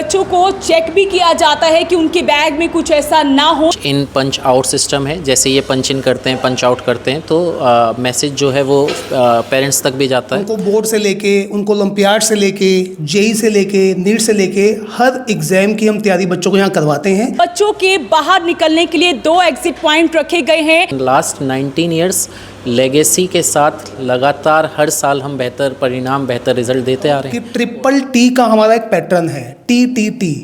बच्चों को चेक भी किया जाता है कि उनके बैग में कुछ ऐसा ना हो। इन पंच आउट सिस्टम है, जैसे ये पंच इन करते हैं, पंच आउट करते हैं, तो मैसेज जो है वो पेरेंट्स तक भी जाता है। उनको बोर्ड से लेके, उनको ओलंपियाड से लेके, जेई से लेके, नीट से लेके हर एग्जाम की हम तैयारी बच्चों को यहाँ करवाते हैं। बच्चों के बाहर निकलने के लिए 2 एग्जिट पॉइंट रखे गए हैं। लास्ट 19 ईयर्स लेगेसी के साथ लगातार हर साल हम बेहतर परिणाम, बेहतर रिजल्ट देते आ रहे हैं। कि TTT का हमारा एक पैटर्न है, TTT,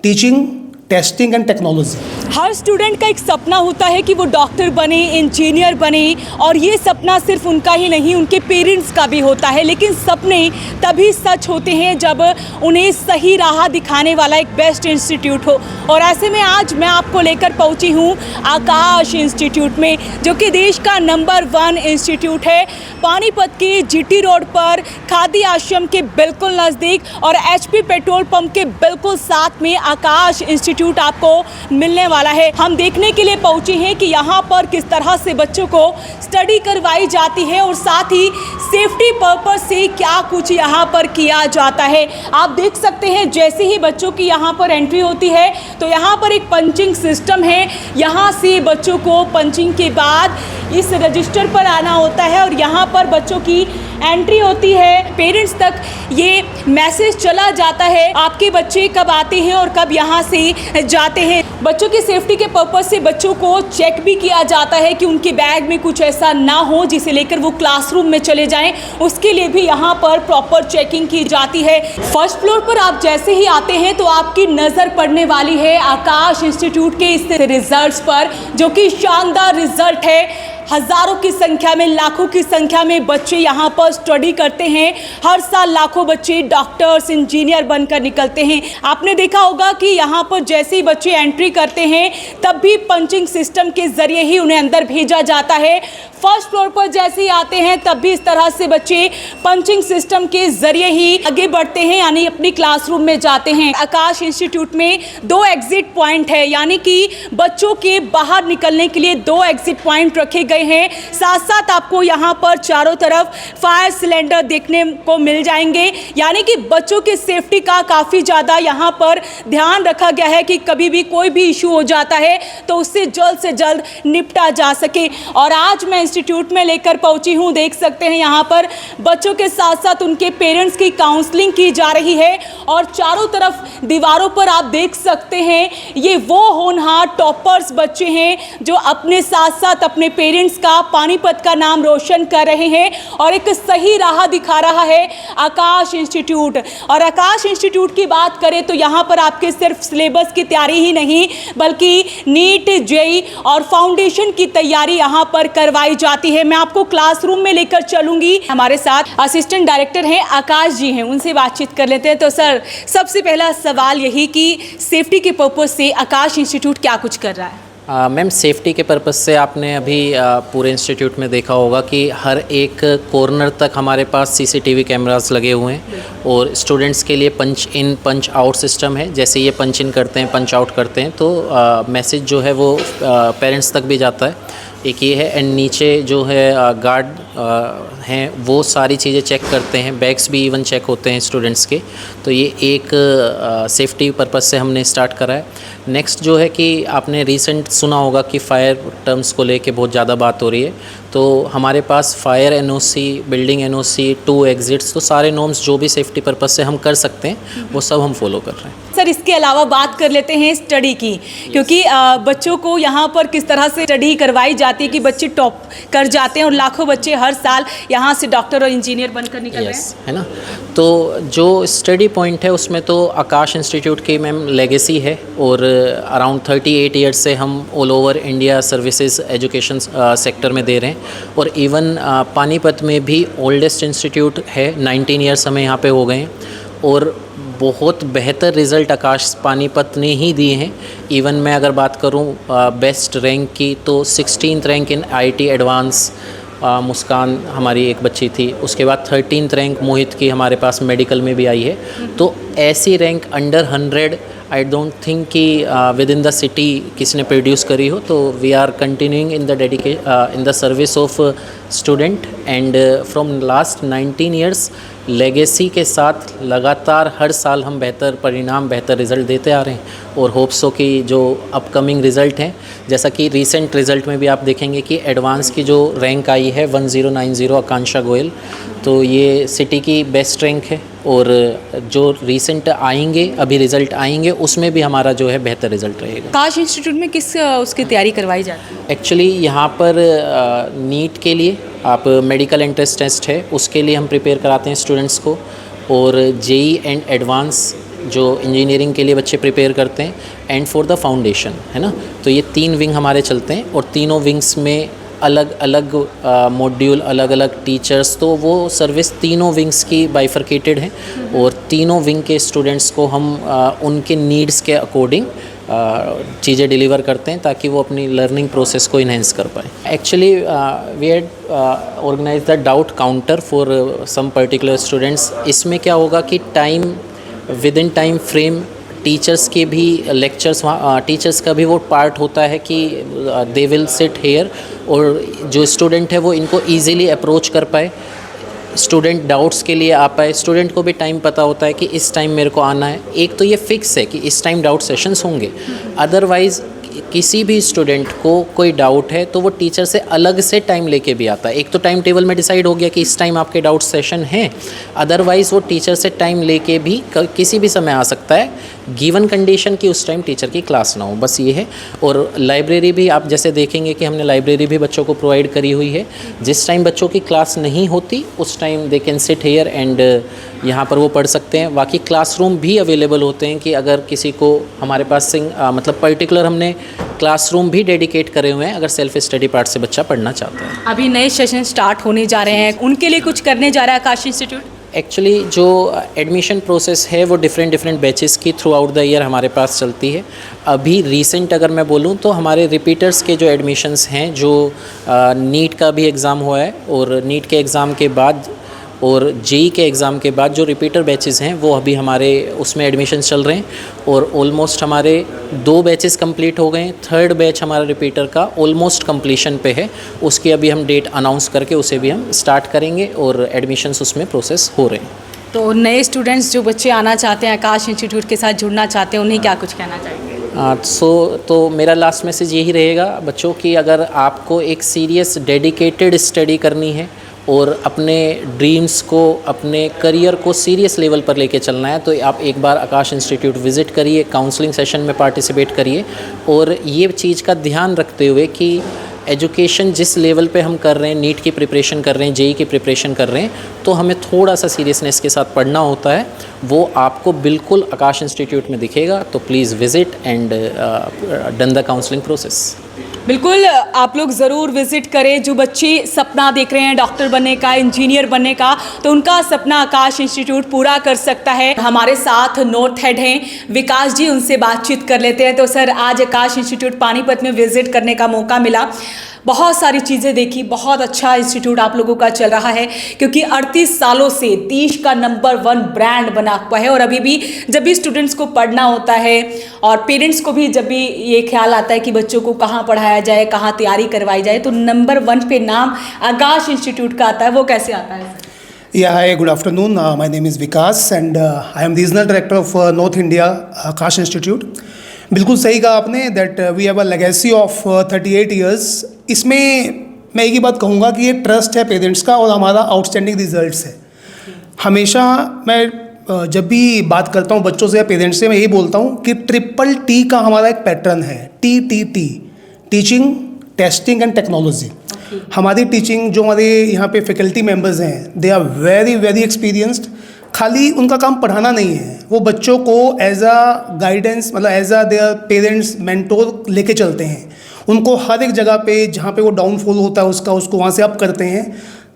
teaching, testing and technology. Her student का एक सपना होता है कि वो डॉक्टर बने, इंजीनियर बने, और ये सपना सिर्फ उनका ही नहीं, उनके पेरेंट्स का भी होता है। लेकिन सपने तभी सच होते हैं जब उन्हें सही राह दिखाने वाला एक बेस्ट इंस्टीट्यूट हो। और ऐसे में आज मैं आपको लेकर पहुंची हूं आकाश इंस्टीट्यूट में, जो कि देश का नंबर 1 इंस्टीट्यूट है। पानीपत के GT रोड पर खादी आश्रम के बिल्कुल नज़दीक और HP पेट्रोल पंप के बिल्कुल साथ में आकाश इंस्टीट्यूट आपको मिलने वाला है। हम देखने के लिए पहुंचे हैं कि यहाँ पर किस तरह से बच्चों को स्टडी करवाई जाती है और साथ ही सेफ्टी पर्पस से क्या कुछ यहाँ पर किया जाता है। आप देख सकते हैं जैसे ही बच्चों की यहाँ पर एंट्री होती है तो यहाँ पर एक पंचिंग सिस्टम है। यहाँ से बच्चों को पंचिंग के बाद इस रजिस्टर पर आना होता है और यहाँ पर बच्चों की एंट्री होती है। पेरेंट्स तक ये मैसेज चला जाता है आपके बच्चे कब आते हैं और कब यहाँ से जाते हैं। बच्चों की सेफ्टी के पर्पस से बच्चों को चेक भी किया जाता है कि उनके बैग में कुछ ऐसा ना हो जिसे लेकर वो क्लासरूम में चले जाएं। उसके लिए भी यहाँ पर प्रॉपर चेकिंग की जाती है। फर्स्ट फ्लोर पर आप जैसे ही आते हैं तो आपकी नज़र पड़ने वाली है आकाश इंस्टीट्यूट के इस रिजल्ट्स पर, जो कि शानदार रिजल्ट है। हज़ारों की संख्या में, लाखों की संख्या में बच्चे यहाँ पर स्टडी करते हैं। हर साल लाखों बच्चे डॉक्टर्स, इंजीनियर बनकर निकलते हैं। आपने देखा होगा कि यहाँ पर जैसे ही बच्चे एंट्री करते हैं तब भी पंचिंग सिस्टम के ज़रिए ही उन्हें अंदर भेजा जाता है। फर्स्ट फ्लोर पर जैसे ही आते हैं तब भी इस तरह से बच्चे पंचिंग सिस्टम के ज़रिए ही आगे बढ़ते हैं, यानी अपनी क्लासरूम में जाते हैं। आकाश इंस्टीट्यूट में 2 एग्जिट पॉइंट है, यानी कि बच्चों के बाहर निकलने के लिए 2 एग्जिट पॉइंट रखे गए हैं। साथ साथ आपको यहाँ पर चारों तरफ फायर सिलेंडर देखने को मिल जाएंगे, यानी कि बच्चों की सेफ्टी का काफ़ी ज़्यादा यहाँ पर ध्यान रखा गया है कि कभी भी कोई भी इशू हो जाता है तो उससे जल्द से जल्द निपटा जा सके। और आज मैं इंस्टीट्यूट में लेकर पहुंची हूं, देख सकते हैं यहाँ पर बच्चों के साथ साथ उनके पेरेंट्स की काउंसलिंग की जा रही है। और चारों तरफ दीवारों पर आप देख सकते हैं ये वो होनहार टॉपर्स बच्चे हैं जो अपने साथ साथ अपने पेरेंट्स का, पानीपत का नाम रोशन कर रहे हैं और एक सही राह दिखा रहा है आकाश इंस्टीट्यूट। और आकाश इंस्टीट्यूट की बात करें तो यहाँ पर आपके सिर्फ सिलेबस की तैयारी ही नहीं बल्कि नीट, जेई और फाउंडेशन की तैयारी यहाँ पर करवाई जाती है। मैं आपको क्लासरूम में लेकर चलूंगी। हमारे साथ असिस्टेंट डायरेक्टर हैं आकाश जी हैं, उनसे बातचीत कर लेते हैं। तो सर, सबसे पहला सवाल यही कि सेफ्टी के पर्पज से आकाश इंस्टीट्यूट क्या कुछ कर रहा है? मैम, सेफ्टी के पर्पज़ से आपने अभी पूरे इंस्टीट्यूट में देखा होगा कि हर एक कॉर्नर तक हमारे पास CCTV कैमरास लगे हुए हैं और स्टूडेंट्स के लिए पंच इन पंच आउट सिस्टम है। जैसे ये पंच इन करते हैं, पंच आउट करते हैं, तो मैसेज जो है वो पेरेंट्स तक भी जाता है। एक ये है, एंड नीचे जो है गार्ड हैं वो सारी चीज़ें चेक करते हैं, बैग्स भी इवन चेक होते हैं स्टूडेंट्स के। तो ये एक सेफ्टी पर्पज़ से हमने स्टार्ट करा है। नेक्स्ट जो है कि आपने रिसेंट सुना होगा कि फायर टर्म्स को लेके बहुत ज़्यादा बात हो रही है, तो हमारे पास fire NOC, building NOC, 2 exits, तो सारे नॉर्म्स जो भी सेफ्टी पर्पज़ से हम कर सकते हैं वो सब हम फॉलो कर रहे हैं। सर, इसके अलावा बात कर लेते हैं स्टडी की, क्योंकि बच्चों को यहाँ पर किस तरह से स्टडी करवाई जाती है कि बच्चे टॉप कर जाते हैं और लाखों बच्चे हर साल यहाँ से डॉक्टर और इंजीनियर बनकर निकल रहे हैं, है ना। तो जो स्टडी पॉइंट है उसमें तो आकाश इंस्टीट्यूट की मैम लेगेसी है और अराउंड 38 ईयर्स से हम all over India services education sector में दे रहे हैं। और इवन पानीपत में भी ओल्डेस्ट इंस्टीट्यूट है, 19 ईयर्स हमें यहाँ पे हो गए हैं और बहुत बेहतर रिज़ल्ट आकाश पानीपत ने ही दिए हैं। इवन मैं अगर बात करूँ बेस्ट रैंक की तो 16th rank in IT advance Muskan हमारी एक बच्ची थी, उसके बाद 13th रैंक मोहित की हमारे पास मेडिकल में भी आई है। तो ऐसी rank under 100 I don't think कि विद इन द सिटी किसी ने प्रोड्यूस करी हो। तो we are continuing in the service of student and from last 19 years legacy के साथ लगातार हर साल हम बेहतर परिणाम, बेहतर रिज़ल्ट देते आ रहे हैं और होप्स हो कि जो अपकमिंग रिज़ल्ट हैं, जैसा कि रीसेंट रिज़ल्ट में भी आप देखेंगे कि एडवांस की जो रैंक आई है 1090 आकांक्षा गोयल, तो ये सिटी की बेस्ट रैंक है और जो रीसेंट आएंगे अभी रिज़ल्ट आएंगे उसमें भी हमारा जो है बेहतर रिज़ल्ट रहेगा। आकाश इंस्टीट्यूट में किस उसकी तैयारी करवाई जाती है? एक्चुअली यहाँ पर नीट के लिए आप मेडिकल एंट्रेंस टेस्ट है उसके लिए हम प्रिपेयर कराते हैं स्टूडेंट्स को, और जेई एंड एडवांस जो इंजीनियरिंग के लिए बच्चे प्रिपेयर करते हैं, एंड फॉर द फाउंडेशन, है ना। तो ये 3 विंग हमारे चलते हैं और तीनों विंग्स में अलग अलग मॉड्यूल, अलग अलग टीचर्स, तो वो सर्विस तीनों विंग्स की बाइफरकेटेड है और तीनों विंग के स्टूडेंट्स को हम उनके नीड्स के अकॉर्डिंग चीज़ें डिलीवर करते हैं ताकि वो अपनी लर्निंग प्रोसेस को इन्हेंस कर पाए। Actually we had organize the doubt counter for some particular students. इसमें क्या होगा कि time within time frame teachers के भी लेक्चर्स, टीचर्स का भी वो पार्ट होता है कि दे विल सिट हेयर और जो स्टूडेंट है वो इनको ईजीली अप्रोच कर पाए, स्टूडेंट डाउट्स के लिए आ पाए। स्टूडेंट को भी टाइम पता होता है कि इस टाइम मेरे को आना है। एक तो ये फिक्स है कि इस टाइम डाउट सेशंस होंगे, अदरवाइज़ किसी भी स्टूडेंट को कोई डाउट है तो वो टीचर से अलग से टाइम लेके भी आता है। एक तो टाइम टेबल में डिसाइड हो गया कि इस टाइम आपके डाउट सेशन है, अदरवाइज़ वो टीचर से टाइम लेके भी किसी भी समय आ सकता है, गिवन कंडीशन कि उस टाइम टीचर की क्लास ना हो, बस ये है। और लाइब्रेरी भी आप जैसे देखेंगे कि हमने लाइब्रेरी भी बच्चों को प्रोवाइड करी हुई है। जिस टाइम बच्चों की क्लास नहीं होती उस time they can sit here and यहाँ पर वो पढ़ सकते हैं। बाकी क्लासरूम भी अवेलेबल होते हैं कि अगर किसी को हमारे पास मतलब पर्टिकुलर हमने क्लासरूम भी डेडिकेट करे हुए हैं अगर सेल्फ स्टडी पार्ट से बच्चा पढ़ना चाहता है। अभी नए सेशन स्टार्ट होने जा रहे हैं, उनके लिए कुछ करने जा रहा है आकाश इंस्टीट्यूट? एक्चुअली जो एडमिशन प्रोसेस है वो डिफरेंट बैचेस की थ्रू आउट द ईयर हमारे पास चलती है। अभी रीसेंट अगर मैं बोलूँ तो हमारे रिपीटर्स के जो एडमिशन्स हैं, जो नीट का भी एग्ज़ाम हुआ है और नीट के एग्ज़ाम के बाद और जेई के एग्ज़ाम के बाद जो रिपीटर बैचेस हैं वो अभी हमारे उसमें एडमिशन चल रहे हैं और ऑलमोस्ट हमारे 2 बैचेस कंप्लीट हो गए हैं। 3rd बैच हमारा रिपीटर का ऑलमोस्ट कंप्लीशन पे है, उसकी अभी हम डेट अनाउंस करके उसे भी हम स्टार्ट करेंगे और एडमिशन्स उसमें प्रोसेस हो रहे हैं। तो नए स्टूडेंट्स जो बच्चे आना चाहते हैं, आकाश इंस्टीट्यूट के साथ जुड़ना चाहते हैं, उन्हें क्या कुछ कहना चाहेंगे? तो मेरा लास्ट मैसेज यही रहेगा बच्चों की, अगर आपको एक सीरियस डेडिकेटेड स्टडी करनी है और अपने ड्रीम्स को, अपने करियर को सीरियस लेवल पर लेके चलना है तो आप एक बार आकाश इंस्टीट्यूट विज़िट करिए, काउंसलिंग सेशन में पार्टिसिपेट करिए और ये चीज़ का ध्यान रखते हुए कि एजुकेशन जिस लेवल पे हम कर रहे हैं, नीट की प्रिपरेशन कर रहे हैं, जेई की प्रिपरेशन कर रहे हैं, तो हमें थोड़ा सा सीरियसनेस के साथ पढ़ना होता है। वो आपको बिल्कुल आकाश इंस्टीट्यूट में दिखेगा। तो please visit and done the counselling process. बिल्कुल, आप लोग ज़रूर विज़िट करें। जो बच्चे सपना देख रहे हैं डॉक्टर बनने का, इंजीनियर बनने का, तो उनका सपना आकाश इंस्टीट्यूट पूरा कर सकता है। हमारे साथ नॉर्थ हेड हैं विकास जी, उनसे बातचीत कर लेते हैं। तो सर, आज आकाश इंस्टीट्यूट पानीपत में विज़िट करने का मौका मिला, बहुत सारी चीज़ें देखी, बहुत अच्छा इंस्टीट्यूट आप लोगों का चल रहा है क्योंकि 38 सालों से देश का नंबर 1 ब्रांड बना हुआ है। और अभी भी जब भी स्टूडेंट्स को पढ़ना होता है और पेरेंट्स को भी जब भी ये ख्याल आता है कि बच्चों को कहाँ पढ़ाया जाए, कहाँ तैयारी करवाई जाए, तो नंबर 1 पे नाम आकाश इंस्टीट्यूट का आता है। वो कैसे आता है? Yeah, hi, good afternoon. My name is Vikas and I am Regional Director of North India Akash Institute. बिल्कुल सही कहा आपने that we have a legacy of 38 years. इसमें मैं एक ही बात कहूँगा कि ये ट्रस्ट है पेरेंट्स का और हमारा आउटस्टैंडिंग रिजल्ट्स है। हमेशा मैं जब भी बात करता हूँ बच्चों से या पेरेंट्स से, मैं यही बोलता हूँ कि TTT का हमारा एक पैटर्न है, TTT, teaching, testing and technology. हमारी टीचिंग, जो हमारे यहाँ पे फैकल्टी मेंबर्स हैं, दे आर वेरी एक्सपीरियंस्ड। खाली उनका काम पढ़ाना नहीं है, वो बच्चों को एज अ गाइडेंस, मतलब as a their parents mentor लेके चलते हैं। उनको हर एक जगह पे जहाँ पे वो डाउनफॉल होता है उसको वहाँ से अप करते हैं।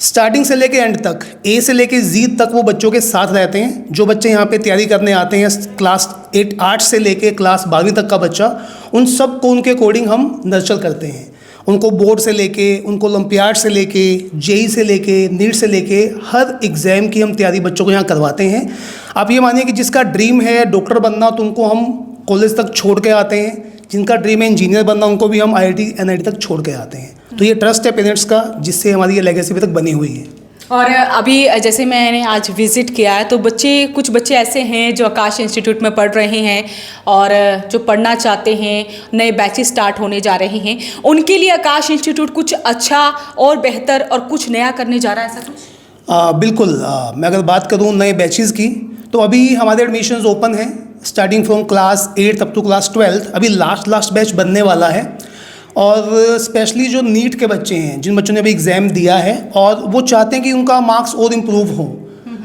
स्टार्टिंग से लेके एंड तक, ए से लेके जी तक वो बच्चों के साथ रहते हैं। जो बच्चे यहाँ पे तैयारी करने आते हैं, क्लास 8 से लेके क्लास 12वीं तक का बच्चा, उन सब को उनके अकॉर्डिंग हम नर्चर करते हैं उनको बोर्ड से लेके, उनको ओलंपियाड से लेके, जेई से लेके, नीट से लेके हर एग्ज़ाम की हम तैयारी बच्चों को यहाँ करवाते हैं। आप ये मानिए कि जिसका ड्रीम है डॉक्टर बनना तो उनको हम कॉलेज तक छोड़ के आते हैं, जिनका ड्रीम है इंजीनियर बनना उनको भी हम IIT NIT तक छोड़ के आते हैं। तो ये ट्रस्ट है पेरेंट्स का, जिससे हमारी ये लेगेसी अभी तक बनी हुई है। और अभी जैसे मैंने आज विज़िट किया है तो कुछ बच्चे ऐसे हैं जो आकाश इंस्टीट्यूट में पढ़ रहे हैं और जो पढ़ना चाहते हैं, नए बैचेस स्टार्ट होने जा रहे हैं, उनके लिए आकाश इंस्टीट्यूट कुछ अच्छा और बेहतर और कुछ नया करने जा रहा है, ऐसा कुछ? बिल्कुल। मैं अगर बात करूँ नए बैचेस की तो अभी हमारे एडमिशन्स ओपन हैं, starting from class 8 up to class 12। अभी लास्ट बैच बनने वाला है। और स्पेशली जो नीट के बच्चे हैं, जिन बच्चों ने अभी एग्ज़ाम दिया है और वो चाहते हैं कि उनका मार्क्स और इम्प्रूव हो,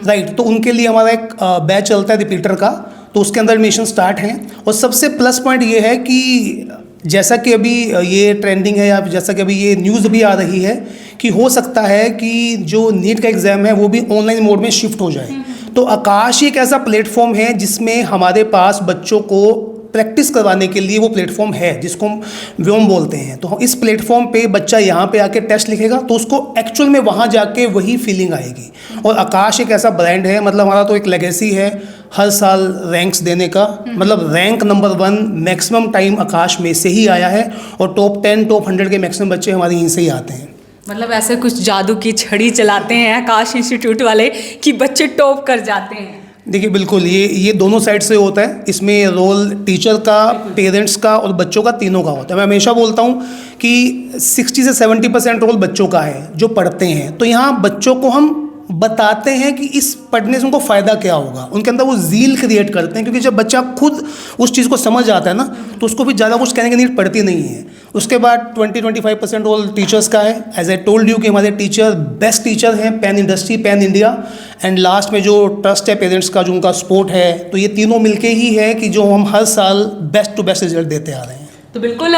राइट, तो उनके लिए हमारा एक बैच चलता है रिपीटर का, तो उसके अंदर एडमिशन स्टार्ट हैं। और सबसे प्लस पॉइंट ये है कि जैसा कि अभी ये ट्रेंडिंग है या जैसा कि अभी ये न्यूज़ भी आ रही है कि हो सकता है कि जो नीट का एग्ज़ाम है वो भी ऑनलाइन मोड में शिफ्ट हो जाए। तो आकाश एक ऐसा प्लेटफॉर्म है जिसमें हमारे पास बच्चों को प्रैक्टिस करवाने के लिए वो प्लेटफॉर्म है, जिसको हम व्योम बोलते हैं। तो इस प्लेटफॉर्म पे बच्चा यहाँ पे आके टेस्ट लिखेगा तो उसको एक्चुअल में वहाँ जाके वही फीलिंग आएगी। और आकाश एक ऐसा ब्रांड है, मतलब हमारा तो एक लेगेसी है हर साल रैंक्स देने का, मतलब रैंक नंबर 1 मैक्सिमम टाइम आकाश में से ही आया है और टॉप 10 टॉप 100 के मैक्सिमम बच्चे हमारे यहीं से ही आते हैं। मतलब ऐसे कुछ जादू की छड़ी चलाते हैं आकाश इंस्टीट्यूट वाले कि बच्चे टॉप कर जाते हैं। देखिए बिल्कुल, ये दोनों साइड से होता है। इसमें रोल टीचर का, पेरेंट्स का और बच्चों का, तीनों का होता है। मैं हमेशा बोलता हूँ कि 60 से 70% रोल बच्चों का है जो पढ़ते हैं। तो यहाँ बच्चों को हम बताते हैं कि इस पढ़ने से उनको फ़ायदा क्या होगा, उनके अंदर वो ज़ील क्रिएट करते हैं। क्योंकि जब बच्चा खुद उस चीज़ को समझ आता है ना तो उसको भी ज़्यादा कुछ कहने की नीड पड़ती नहीं है। उसके बाद 20-25% रोल टीचर्स का है। एज आई टोल्ड यू कि हमारे टीचर बेस्ट टीचर हैं, pan industry, pan India. And last में जो ट्रस्ट है पेरेंट्स का, जो उनका सपोर्ट है, तो ये तीनों मिलके ही है कि जो हम हर साल बेस्ट टू बेस्ट रिजल्ट देते आ रहे हैं। तो बिल्कुल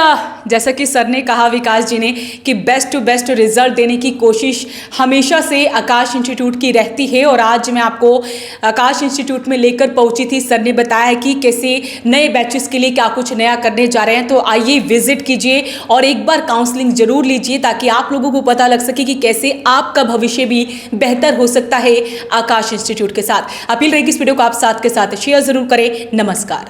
जैसा कि सर ने कहा, विकास जी ने, कि बेस्ट टू बेस्ट रिजल्ट देने की कोशिश हमेशा से आकाश इंस्टीट्यूट की रहती है। और आज मैं आपको आकाश इंस्टीट्यूट में लेकर पहुंची थी। सर ने बताया कि कैसे नए बैचेस के लिए क्या कुछ नया करने जा रहे हैं। तो आइए विजिट कीजिए और एक बार काउंसलिंग जरूर लीजिए ताकि आप लोगों को पता लग सके कि कैसे आपका भविष्य भी बेहतर हो सकता है आकाश इंस्टीट्यूट के साथ। अपील रहेगी इस वीडियो को आप साथ के साथ शेयर जरूर करें। नमस्कार।